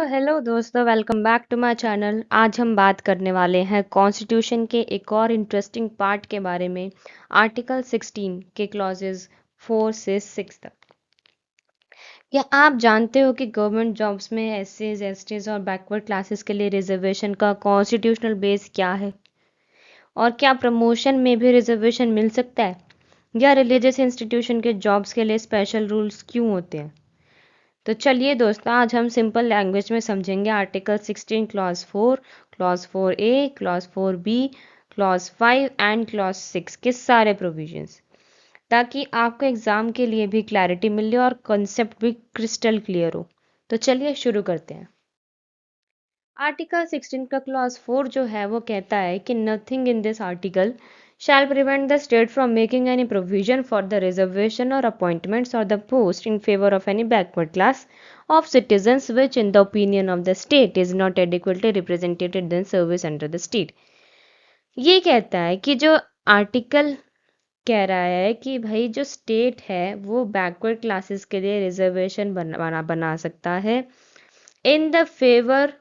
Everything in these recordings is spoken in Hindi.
हेलो दोस्तों, welcome back to my channel. आज हम बात करने वाले हैं कॉन्स्टिट्यूशन के एक और इंटरेस्टिंग पार्ट के बारे में, आर्टिकल 16 के क्लॉजेस 4 से 6 तक। क्या आप जानते हो कि गवर्नमेंट जॉब्स में एससीज, एसटीज और बैकवर्ड क्लासेस के लिए रिजर्वेशन का कॉन्स्टिट्यूशनल बेस क्या है, और क्या प्रमोशन में भी रिजर्वेशन मिल सकता है, या रिलीजियस इंस्टीट्यूशन के जॉब्स के लिए स्पेशल रूल्स क्यों होते हैं। तो चलिए दोस्तों, आज हम सिंपल लैंग्वेज में समझेंगे article 16 clause 4 A, clause 4 B, clause 5 and clause 6 के सारे प्रोविजंस, ताकि आपको एग्जाम के लिए भी क्लैरिटी मिले और कॉन्सेप्ट भी क्रिस्टल क्लियर हो। तो चलिए शुरू करते हैं। आर्टिकल 16 का क्लॉज 4 जो है वो कहता है कि nothing in this article shall prevent the state from making any provision for the reservation or appointments or the post in favor of any backward class of citizens which in the opinion of the state is not adequately represented in the service under the state। ये कहता है कि जो आर्टिकल कह रहा है कि भाई जो स्टेट है वो बैकवर्ड क्लासेस के लिए रिजर्वेशन बना सकता है in the favour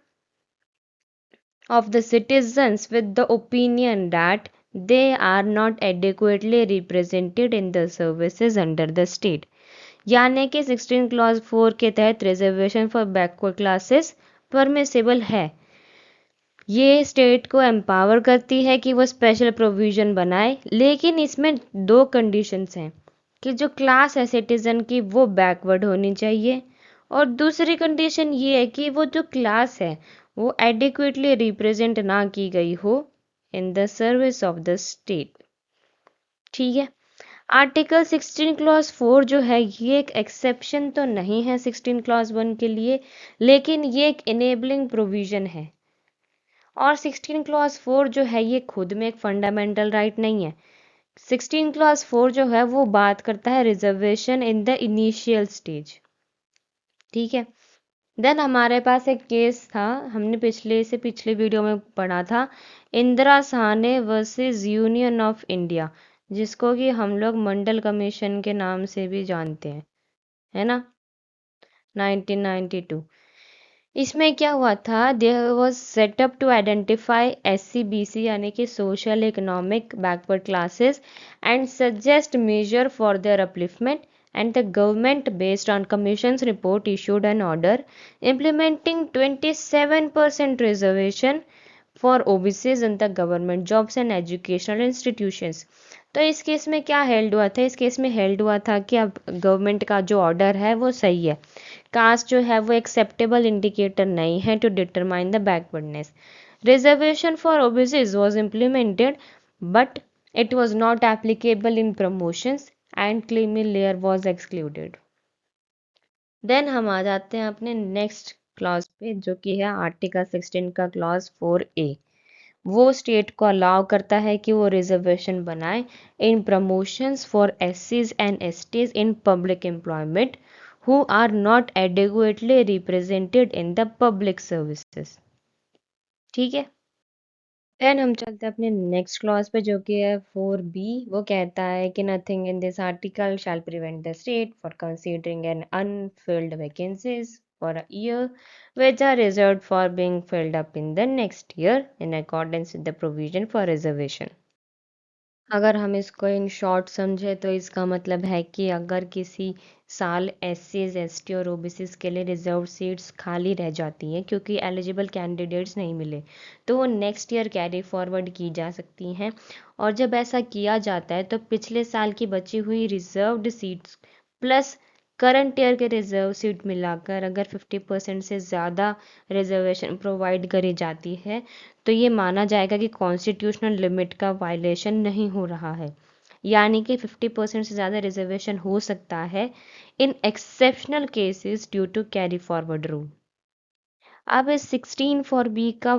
of the citizens with the opinion that they are not adequately represented in the services under the state। यानी कि 16 क्लॉज 4 के तहत reservation for backward classes permissible है। ये स्टेट को एम्पावर करती है कि वो स्पेशल प्रोविज़न बनाए, लेकिन इसमें दो कंडीशंस हैं कि जो क्लास है सिटीज़न की वो बैकवर्ड होनी चाहिए, और दूसरी कंडीशन ये है कि वो जो क्लास है वो एडिक्वेटली रिप्रेजेंट ना की गई हो in the service of the state. ठीक है। आर्टिकल 16 क्लॉज 4 जो है ये एक एक्सेप्शन तो नहीं है 16 क्लॉज 1 के लिए, लेकिन ये एक इनेबलिंग प्रोविजन है। और 16 क्लॉज 4 जो है ये खुद में एक फंडामेंटल राइट नहीं है। 16 क्लॉज 4 जो है वो बात करता है reservation in the initial stage. ठीक है। देन हमारे पास एक केस था, हमने पिछले वीडियो में पढ़ा था, Indira Sahni versus Union of India, जिसको कि हम लोग मंडल कमीशन के नाम से भी जानते हैं, है ना, 1992। इसमें क्या हुआ था, there was setup to identify SC BC यानी कि social economic backward classes and suggest major for their upliftment, and the government based on commission's report issued an order implementing 27% reservation for OBCs in the government jobs and educational institutions। तो इस केस में क्या हेल्ड हुआ था, इस केस में हेल्ड हुआ था कि अब गवर्नमेंट का जो ऑर्डर है वो सही है, कास्ट जो है वो एक्सेप्टेबल इंडिकेटर नहीं है to determine the backwardness. Reservation for OBCs was implemented but it was not applicable in promotions and creamy layer was excluded. Then हम आ जाते हैं अपने नेक्स्ट क्लॉज पे, जो कि है आर्टिकल 16 का क्लॉज 4A। वो स्टेट को अलाउ करता है कि वो रिजर्वेशन बनाए in promotions for SCs and STs in public employment who are not adequately represented in the public services। ठीक है। देन हम चलते हैं अपने नेक्स्ट क्लॉज पे, जो कि है 4B। वो कहता है कि nothing in this article shall prevent the state for considering an unfilled vacancies for a year which are reserved for being filled up in the next year in accordance with the provision for reservation। अगर हम इसको इन शॉर्ट समझे तो इसका मतलब है कि अगर किसी साल SCs ST और OBCs के लिए रिजर्व सीट्स खाली रह जाती हैं क्योंकि एलिजिबल कैंडिडेट्स नहीं मिले, तो वो नेक्स्ट ईयर कैरी फॉरवर्ड की जा सकती हैं। और जब ऐसा किया जाता है तो पिछले साल की बची हुई reserved seats plus current year के रिजर्व सीट मिलाकर अगर 50% से ज़्यादा रिजर्वेशन प्रोवाइड करी जाती है तो ये माना जाएगा कि कॉन्स्टिट्यूशनल लिमिट का वायलेशन नहीं हो रहा है। यानी कि 50% से ज़्यादा रिजर्वेशन हो सकता है in exceptional cases due to carry forward rule. अब इस 16(4)(b) का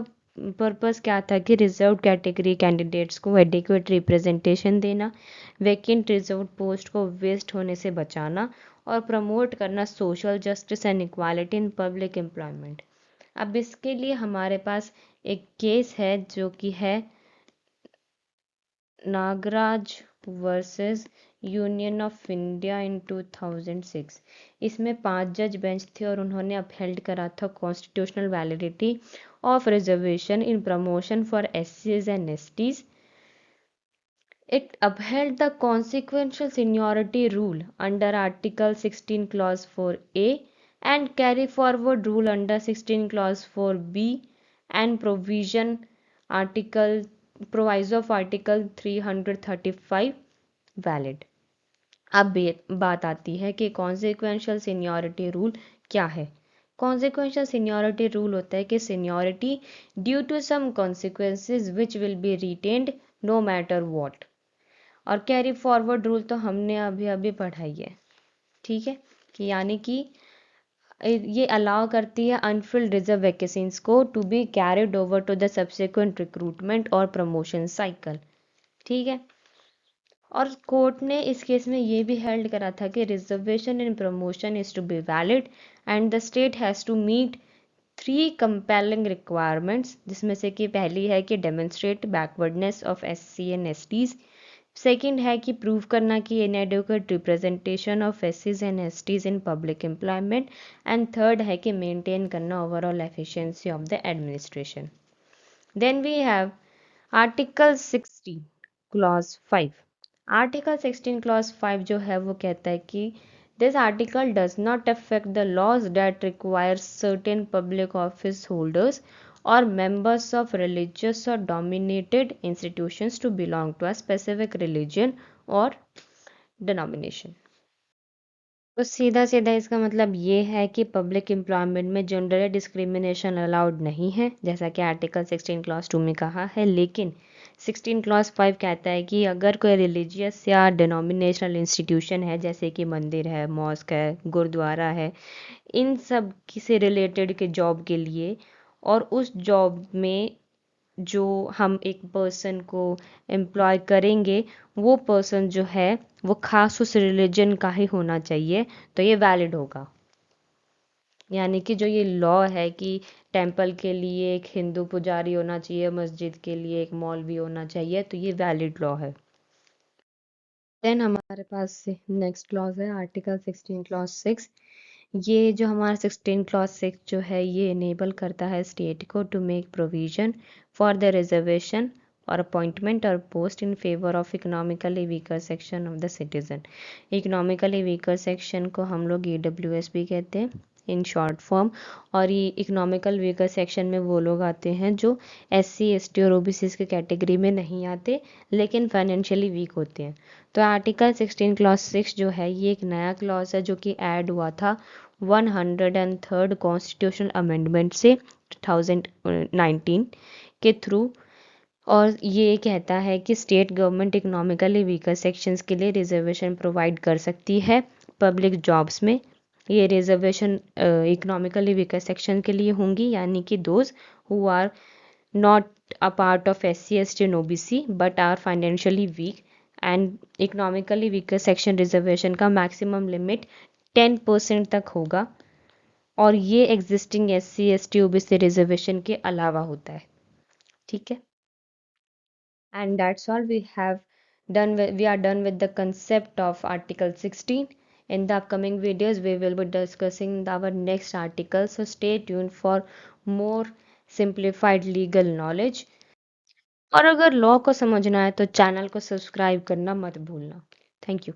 पर्पस क्या था कि रिजर्व कैटेगरी कैंडिडेट्स को एडिक्वेट रिप्रेजेंटेशन देना, वैकेंट रिजर्व पोस्ट को वेस्ट होने से बचाना और प्रमोट करना social justice and equality in public employment. अब इसके लिए हमारे पास एक केस है जो कि है Nagaraj versus Union of India in 2006। इसमें 5 जज बेंच थे और उन्होंने अपहेल्ड करा था constitutional validity of reservation in promotion for एससीज and STs. It upheld the consequential seniority rule under Article 16 Clause 4A and carry forward rule under 16 Clause 4B and Article proviso of Article 335 valid। अब बात आती है कि कॉन्सिक्वेंशियल सीनियरिटी रूल क्या है। कॉन्सिक्वेंशियल सीनियरिटी रूल होता है कि seniority due to some consequences which will be retained no matter what. और कैरी फॉरवर्ड रूल तो हमने अभी अभी पढ़ाई है, ठीक है, कि यानी कि ये अलाउ करती है अनफिल्ड रिजर्व वैकेंसीज को to be carried over to the subsequent recruitment और प्रमोशन साइकिल, ठीक है। और कोर्ट ने इस केस में ये भी हेल्ड करा था कि reservation in promotion is to be valid and the state has to meet 3 compelling requirements, जिसमें से कि पहली है कि demonstrate backwardness of SC and STs. Second है कि प्रूव करना कि इनएडिक्वेट रिप्रेजेंटेशन ऑफ एससीज and STs in public employment. And third है कि मेंटेन करना overall efficiency of the administration. Then we have article 16 clause 5। Article 16 clause 5 जो है वो कहता है कि this article does not affect the laws that require certain public office holders or members of religious or dominated institutions to belong to a specific religion or denomination। तो सीधा सीधा इसका मतलब ये है कि पब्लिक एम्प्लॉयमेंट में जेंडर डिस्क्रिमिनेशन अलाउड नहीं है, जैसा कि आर्टिकल 16 क्लॉज 2 में कहा है। लेकिन 16 क्लॉज 5 कहता है कि अगर कोई रिलीजियस या डिनोमिनेशनल इंस्टीट्यूशन है, जैसे कि मंदिर है, मॉस्क है, गुरुद्वारा है, इन सब से रिलेटेड के जॉब के लिए, और उस जॉब में जो हम एक पर्सन को एम्प्लॉय करेंगे वो पर्सन जो है वो खास उस रिलीजन का ही होना चाहिए, तो ये वैलिड होगा। यानी कि जो ये लॉ है कि टेंपल के लिए एक हिंदू पुजारी होना चाहिए, मस्जिद के लिए एक मौलवी होना चाहिए, तो ये वैलिड लॉ है। देन हमारे पास नेक्स्ट क्लॉज है आर्टिकल 16 क्लॉज 6। ये जो हमारा 16 क्लॉज 6 जो है ये इनेबल करता है स्टेट को to make provision for the reservation और अपॉइंटमेंट और post in favour of economically weaker section of the citizen. Economically weaker section को हम लोग EWS भी कहते हैं इन शॉर्ट फॉर्म। और ये इकोनॉमिकल वीकर सेक्शन में वो लोग आते हैं जो SC ST और OBC के कैटेगरी में नहीं आते लेकिन फाइनेंशियली वीक होते हैं। तो आर्टिकल 16 क्लॉज 6 जो है ये एक नया क्लॉज है जो कि ऐड हुआ था 103rd कॉन्स्टिट्यूशनल अमेंडमेंट से 2019 के थ्रू। और ये कहता है कि state government economically weaker sections के लिए रिजर्वेशन प्रोवाइड कर सकती है पब्लिक जॉब्स में। ये रिजर्वेशन इकोनॉमिकली वीकर सेक्शन के लिए होंगी, यानी कि those who are not a part of SC ST and OBC but are financially weak. And economically weaker section reservation का मैक्सिमम लिमिट 10% तक होगा और ये existing SC ST OBC reservation के अलावा होता है, ठीक है। And that's all we are done with the concept of article 16. In the upcoming videos we will be discussing our next article, so stay tuned for more simplified legal knowledge। और अगर लॉ को समझना है तो चैनल को सब्सक्राइब करना मत भूलना। Thank you.